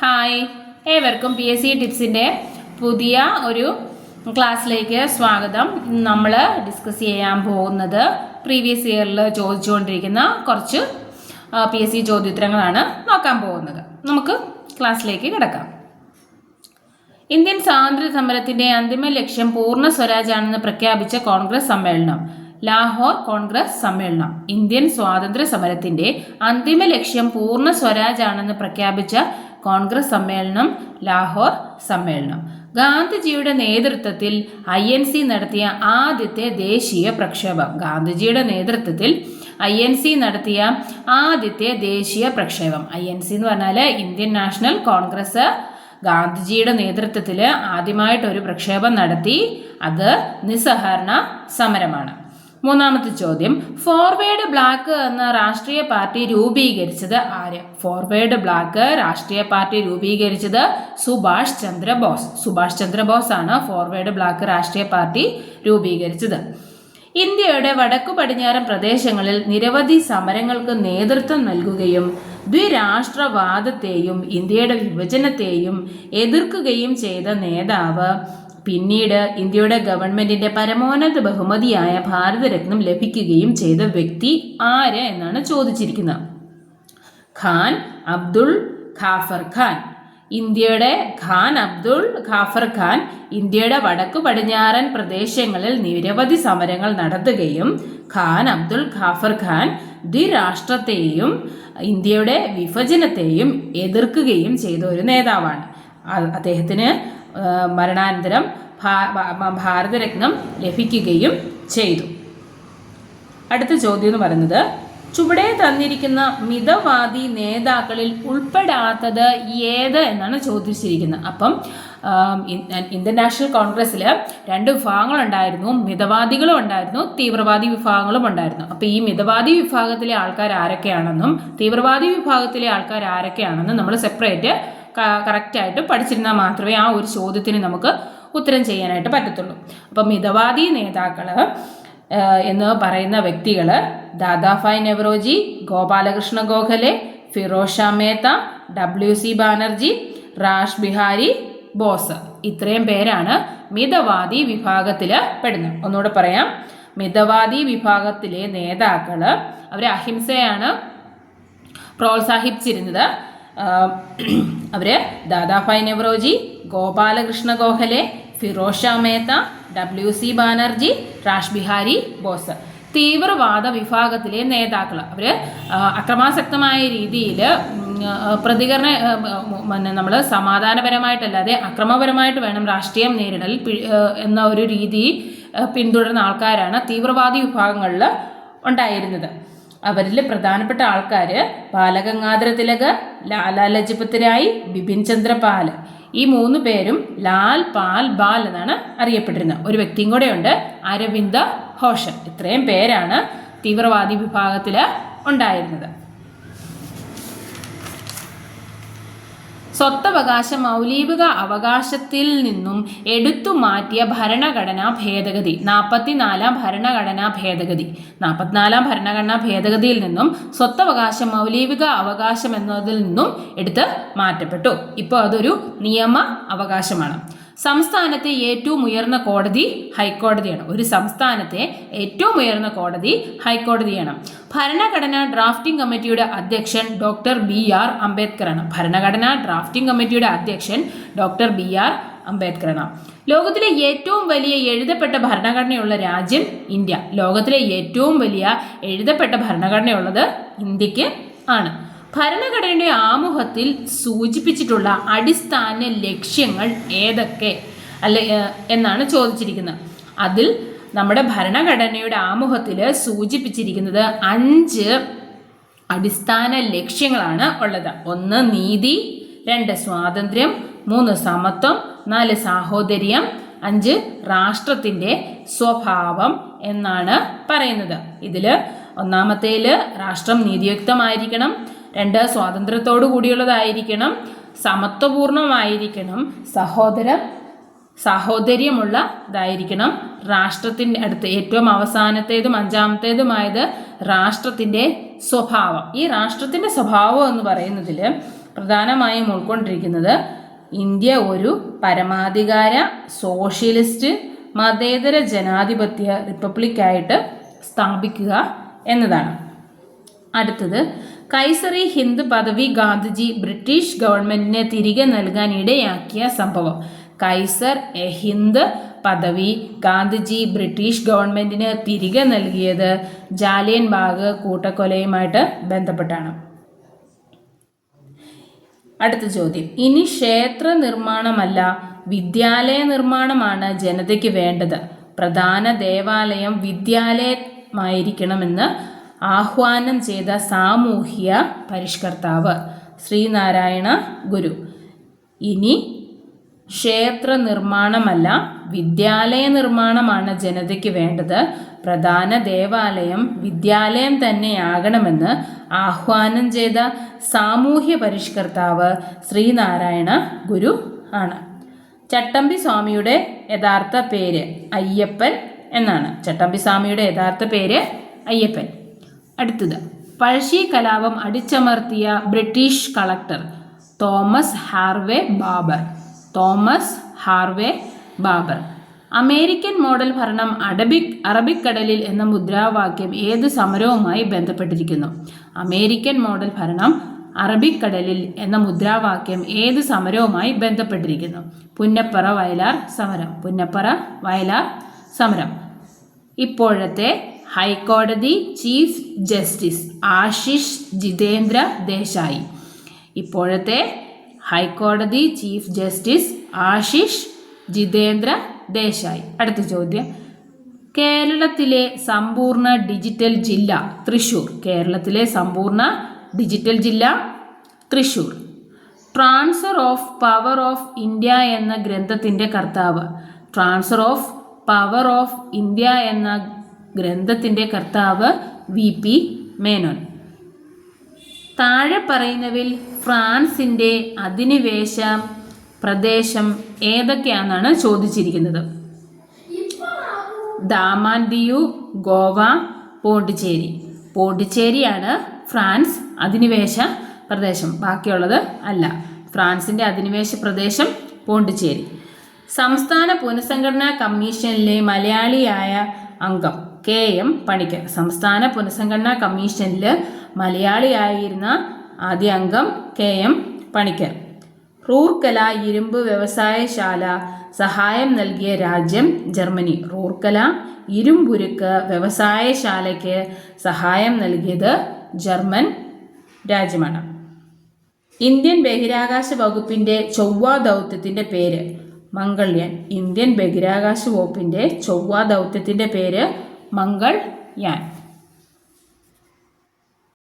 Hi, ഏവർക്കും PSC ടിപ്സിൻ്റെ പുതിയ ഒരു ക്ലാസ്സിലേക്ക് സ്വാഗതം. നമ്മൾ ഡിസ്കസ് ചെയ്യാൻ പോകുന്നത് പ്രീവിയസ് ഇയറിൽ ചോദിച്ചുകൊണ്ടിരിക്കുന്ന കുറച്ച് PSC ചോദ്യോത്തരങ്ങളാണ് നോക്കാൻ പോകുന്നത്. നമുക്ക് ക്ലാസ്സിലേക്ക് കിടക്കാം. ഇന്ത്യൻ സ്വാതന്ത്ര്യ സമരത്തിൻ്റെ അന്തിമ ലക്ഷ്യം പൂർണ്ണ സ്വരാജാണെന്ന് പ്രഖ്യാപിച്ച കോൺഗ്രസ് സമ്മേളനം. ലാഹോർ കോൺഗ്രസ് സമ്മേളനം. ഇന്ത്യൻ സ്വാതന്ത്ര്യ സമരത്തിൻ്റെ അന്തിമ ലക്ഷ്യം പൂർണ്ണ സ്വരാജാണെന്ന് പ്രഖ്യാപിച്ച കോൺഗ്രസ് സമ്മേളനം ലാഹോർ സമ്മേളനം. ഗാന്ധിജിയുടെ നേതൃത്വത്തിൽ INC നടത്തിയ ആദ്യത്തെ ദേശീയ പ്രക്ഷോഭം. ഗാന്ധിജിയുടെ നേതൃത്വത്തിൽ INC നടത്തിയ ആദ്യത്തെ ദേശീയ പ്രക്ഷോഭം. INC എന്ന് പറഞ്ഞാൽ ഇന്ത്യൻ നാഷണൽ കോൺഗ്രസ് ഗാന്ധിജിയുടെ നേതൃത്വത്തിൽ ആദ്യമായിട്ടൊരു പ്രക്ഷോഭം നടത്തി. അത് നിസ്സഹകരണ സമരമാണ്. മൂന്നാമത്തെ ചോദ്യം, ഫോർവേഡ് ബ്ലാക്ക് എന്ന രാഷ്ട്രീയ പാർട്ടി രൂപീകരിച്ചത് ആര്? ഫോർവേഡ് ബ്ലാക്ക് രാഷ്ട്രീയ പാർട്ടി രൂപീകരിച്ചത് സുഭാഷ് ചന്ദ്രബോസ്. സുഭാഷ് ചന്ദ്രബോസ് ആണ് ഫോർവേഡ് ബ്ലാക്ക് രാഷ്ട്രീയ പാർട്ടി രൂപീകരിച്ചത്. ഇന്ത്യയുടെ വടക്കു പടിഞ്ഞാറൻ പ്രദേശങ്ങളിൽ നിരവധി സമരങ്ങൾക്ക് നേതൃത്വം നൽകുകയും ദ്വിരാഷ്ട്രവാദത്തെയും ഇന്ത്യയുടെ വിഭജനത്തെയും എതിർക്കുകയും ചെയ്ത നേതാവ്. പിന്നീട് ഇന്ത്യയുടെ ഗവൺമെന്റിന്റെ പരമോന്നത ബഹുമതിയായ ഭാരതരത്നം ലഭിക്കുകയും ചെയ്ത വ്യക്തി ആര് എന്നാണ് ചോദിച്ചിരിക്കുന്നത്. ഖാൻ അബ്ദുൾ ഖാഫർ ഖാൻ. ഇന്ത്യയുടെ ഖാൻ അബ്ദുൾ ഖാഫർ ഖാൻ ഇന്ത്യയുടെ വടക്കു പടിഞ്ഞാറൻ പ്രദേശങ്ങളിൽ നിരവധി സമരങ്ങൾ നടത്തുകയും ഖാൻ അബ്ദുൾ ഖാഫർ ഖാൻ ദ്വിരാഷ്ട്രത്തെയും ഇന്ത്യയുടെ വിഭജനത്തെയും എതിർക്കുകയും ചെയ്ത ഒരു നേതാവാണ്. അദ്ദേഹത്തിന് മരണാനന്തരം ഭാരതരത്നം ലഭിക്കുകയും ചെയ്തു. അടുത്ത ചോദ്യം എന്ന് പറയുന്നത്, ചുവടെ തന്നിരിക്കുന്ന മിതവാദി നേതാക്കളിൽ ഉൾപ്പെടാത്തത് ഏത് എന്നാണ് ചോദിച്ചിരിക്കുന്നത്. അപ്പം ഇന്ത്യൻ നാഷണൽ കോൺഗ്രസ്സിൽ രണ്ട് വിഭാഗങ്ങളുണ്ടായിരുന്നു. മിതവാദികളും ഉണ്ടായിരുന്നു, തീവ്രവാദി വിഭാഗങ്ങളും ഉണ്ടായിരുന്നു. അപ്പോൾ ഈ മിതവാദി വിഭാഗത്തിലെ ആൾക്കാർ ആരൊക്കെയാണെന്നും തീവ്രവാദി വിഭാഗത്തിലെ ആൾക്കാർ ആരൊക്കെയാണെന്നും നമ്മൾ സെപ്പറേറ്റ് കറക്റ്റായിട്ട് പഠിച്ചിരുന്നാൽ മാത്രമേ ആ ഒരു ചോദ്യത്തിന് നമുക്ക് ഉത്തരം ചെയ്യാനായിട്ട് പറ്റത്തുള്ളൂ. അപ്പം മിതവാദി നേതാക്കൾ എന്ന് പറയുന്ന വ്യക്തികൾ Dadabhai Naoroji, Gopal Krishna Gokhale, Pherozeshah Mehta, WC Banerjee, Rash Behari boss. ഇത്രയും പേരാണ് മിതവാദി വിഭാഗത്തിൽ പെടുന്നത്. ഒന്നുകൂടെ പറയാം, മിതവാദി വിഭാഗത്തിലെ നേതാക്കൾ അവർ അഹിംസയാണ് പ്രോത്സാഹിപ്പിച്ചിരുന്നത്. അവർ ദാദാഭായ് നവറോജി, ഗോപാലകൃഷ്ണ ഗോഖലെ, ഫിറോസ് ഷാ മേത്ത, WC ബാനർജി, റാഷ് ബിഹാരി ബോസ്. തീവ്രവാദ വിഭാഗത്തിലെ നേതാക്കൾ അവർ അക്രമാസക്തമായ രീതിയിൽ നമ്മൾ സമാധാനപരമായിട്ടല്ലാതെ അക്രമപരമായിട്ട് വേണം രാഷ്ട്രീയം നേരിടൽ എന്ന ഒരു രീതി പിന്തുടരുന്ന ആൾക്കാരാണ് തീവ്രവാദി വിഭാഗങ്ങളിൽ ഉണ്ടായിരുന്നത്. അവരിൽ പ്രധാനപ്പെട്ട ആൾക്കാർ ബാലഗംഗാധര തിലക്, ലാലാ ലജ്പത് റായ്, ബിപിൻ ചന്ദ്ര പാൽ. ഈ മൂന്ന് പേരും ലാൽ പാൽ ബാൽ എന്നാണ് അറിയപ്പെട്ടിരുന്നത്. ഒരു വ്യക്തിയും കൂടെ ഉണ്ട്, അരവിന്ദ ഘോഷ്. ഇത്രയും പേരാണ് തീവ്രവാദി വിഭാഗത്തിൽ ഉണ്ടായിരുന്നത്. സ്വത്തവകാശ മൗലിക അവകാശത്തിൽ നിന്നും എടുത്തു മാറ്റിയ ഭരണഘടനാ ഭേദഗതി. 44-ാം ഭരണഘടനാ ഭേദഗതി. 44-ാം ഭരണഘടനാ ഭേദഗതിയിൽ നിന്നും സ്വത്തവകാശ മൗലിക അവകാശം എന്നതിൽ നിന്നും എടുത്ത് മാറ്റപ്പെട്ടു. ഇപ്പോൾ അതൊരു നിയമ അവകാശമാണ്. സംസ്ഥാനത്തെ ഏറ്റവും ഉയർന്ന കോടതി ഹൈക്കോടതിയാണ്. ഒരു സംസ്ഥാനത്തെ ഏറ്റവും ഉയർന്ന കോടതി ഹൈക്കോടതിയാണ്. ഭരണഘടനാ ഡ്രാഫ്റ്റിംഗ് കമ്മിറ്റിയുടെ അധ്യക്ഷൻ ഡോക്ടർ BR അംബേദ്കറാണ്. ഭരണഘടനാ ഡ്രാഫ്റ്റിംഗ് കമ്മിറ്റിയുടെ അധ്യക്ഷൻ ഡോക്ടർ BR അംബേദ്കറാണ്. ലോകത്തിലെ ഏറ്റവും വലിയ എഴുതപ്പെട്ട ഭരണഘടനയുള്ള രാജ്യം ഇന്ത്യ. ലോകത്തിലെ ഏറ്റവും വലിയ എഴുതപ്പെട്ട ഭരണഘടനയുള്ളത് ഇന്ത്യക്ക് ആണ്. ഭരണഘടനയുടെ ആമുഖത്തിൽ സൂചിപ്പിച്ചിട്ടുള്ള അടിസ്ഥാന ലക്ഷ്യങ്ങൾ ഏതൊക്കെ എന്നാണ് ചോദിച്ചിരിക്കുന്നത്. അതിൽ നമ്മുടെ ഭരണഘടനയുടെ ആമുഖത്തിൽ സൂചിപ്പിച്ചിരിക്കുന്നത് 5 അടിസ്ഥാന ലക്ഷ്യങ്ങളാണ് ഉള്ളത്. 1 നീതി, 2 സ്വാതന്ത്ര്യം, 3 സമത്വം, 4 സാഹോദര്യം, 5 രാഷ്ട്രത്തിൻ്റെ സ്വഭാവം എന്നാണ് പറയുന്നത്. ഇതിൽ ഒന്നാമത്തേൽ രാഷ്ട്രം നീതിയുക്തമായിരിക്കണം, 2 സ്വാതന്ത്ര്യത്തോടു കൂടിയുള്ളതായിരിക്കണം, സമത്വപൂർണമായിരിക്കണം, സാഹോദര്യമുള്ളതായിരിക്കണം, രാഷ്ട്രത്തിൻ്റെ അടുത്ത് ഏറ്റവും അവസാനത്തേതും 5-ാമത്തേതുമായത് രാഷ്ട്രത്തിൻ്റെ സ്വഭാവം. ഈ രാഷ്ട്രത്തിൻ്റെ സ്വഭാവം എന്ന് പറയുന്നതിൽ പ്രധാനമായും ഉൾക്കൊണ്ടിരിക്കുന്നത് ഇന്ത്യ ഒരു പരമാധികാര സോഷ്യലിസ്റ്റ് മതേതര ജനാധിപത്യ റിപ്പബ്ലിക്കായിട്ട് സ്ഥാപിക്കുക എന്നതാണ്. അടുത്തത്, കൈസറി ഹിന്ദ് പദവി ഗാന്ധിജി ബ്രിട്ടീഷ് ഗവൺമെന്റിന് തിരികെ നൽകാൻ ഇടയാക്കിയ സംഭവം. കൈസർ എ ഹിന്ദ് പദവി ഗാന്ധിജി ബ്രിട്ടീഷ് ഗവൺമെന്റിന് തിരികെ നൽകിയത് ജാലിയൻ ബാഗ് കൂട്ടക്കൊലയുമായിട്ട് ബന്ധപ്പെട്ടാണ്. അടുത്ത ചോദ്യം, ഇനി ക്ഷേത്ര നിർമ്മാണമല്ല വിദ്യാലയ നിർമ്മാണമാണ് ജനതയ്ക്ക് വേണ്ടത്. പ്രധാന ദേവാലയം വിദ്യാലയമായിരിക്കണമെന്ന് ആഹ്വാനം ചെയ്ത സാമൂഹ്യ പരിഷ്കർത്താവ് ശ്രീനാരായണ ഗുരു. ഇനി ക്ഷേത്ര നിർമ്മാണമല്ല വിദ്യാലയ നിർമ്മാണമാണ് ജനതയ്ക്ക് വേണ്ടത്. പ്രധാന ദേവാലയം വിദ്യാലയം തന്നെയാകണമെന്ന് ആഹ്വാനം ചെയ്ത സാമൂഹ്യ പരിഷ്കർത്താവ് ശ്രീനാരായണ ഗുരു ആണ്. ചട്ടമ്പി സ്വാമിയുടെ യഥാർത്ഥ പേര് അയ്യപ്പൻ എന്നാണ്. ചട്ടമ്പി സ്വാമിയുടെ യഥാർത്ഥ പേര് അയ്യപ്പൻ. അടുത്തത്, പഴശ്ശി കലാപം അടിച്ചമർത്തിയ British collector Thomas Harvey Baber. Thomas Harvey Baber. American model ഭരണം അറബിക്കടലിൽ എന്ന മുദ്രാവാക്യം ഏത് സമരവുമായി ബന്ധപ്പെട്ടിരിക്കുന്നു? അമേരിക്കൻ മോഡൽ ഭരണം അറബിക്കടലിൽ എന്ന മുദ്രാവാക്യം ഏത് സമരവുമായി ബന്ധപ്പെട്ടിരിക്കുന്നു? പുന്നപ്പറ വയലാർ സമരം. പുന്നപ്പറ വയലാർ സമരം. ഇപ്പോഴത്തെ ഹൈക്കോടതി ചീഫ് ജസ്റ്റിസ് ആശിഷ് ജിതേന്ദ്ര ദേശായി. ഇപ്പോഴത്തെ ഹൈക്കോടതി ചീഫ് ജസ്റ്റിസ് ആശിഷ് ജിതേന്ദ്ര ദേശായി. അടുത്ത ചോദ്യം, കേരളത്തിലെ സമ്പൂർണ്ണ ഡിജിറ്റൽ ജില്ല തൃശ്ശൂർ. കേരളത്തിലെ സമ്പൂർണ്ണ ഡിജിറ്റൽ ജില്ല Thrissur. Transfer of power of India എന്ന ഗ്രന്ഥത്തിൻ്റെ കർത്താവ്. Transfer of power of India എന്ന ഗ്രന്ഥത്തിൻ്റെ കർത്താവ് VP മേനോൻ. താഴെ പറയുന്നവിൽ ഫ്രാൻസിൻ്റെ അധിനിവേശ പ്രദേശം ഏതൊക്കെയാണെന്നാണ് ചോദിച്ചിരിക്കുന്നത്? ദാമാൻ ദിയു, ഗോവ, പോണ്ടിച്ചേരി. പോണ്ടിച്ചേരിയാണ് ഫ്രാൻസ് അധിനിവേശ പ്രദേശം, ബാക്കിയുള്ളത് അല്ല. ഫ്രാൻസിൻ്റെ അധിനിവേശ പ്രദേശം പോണ്ടിച്ചേരി. സംസ്ഥാന പുനഃസംഘടനാ കമ്മീഷനിലെ മലയാളിയായ അംഗം KM പണിക്കർ. സംസ്ഥാന പുനഃസംഘടനാ കമ്മീഷനിൽ മലയാളിയായിരുന്ന ആദ്യ അംഗം KM പണിക്കർ. റൂർക്കല ഇരുമ്പ് വ്യവസായശാല സഹായം നൽകിയ രാജ്യം ജർമ്മനി. റൂർക്കല ഇരുമ്പുരുക്ക് വ്യവസായശാലയ്ക്ക് സഹായം നൽകിയത് ജർമ്മൻ രാജ്യമാണ്. ഇന്ത്യൻ ബഹിരാകാശ വകുപ്പിൻ്റെ ചൊവ്വ ദൗത്യത്തിൻ്റെ പേര് മംഗൾയാൻ. ഇന്ത്യൻ ബഹിരാകാശ വകുപ്പിൻ്റെ ചൊവ്വ ദൗത്യത്തിൻ്റെ പേര് മംഗൾയാൻ.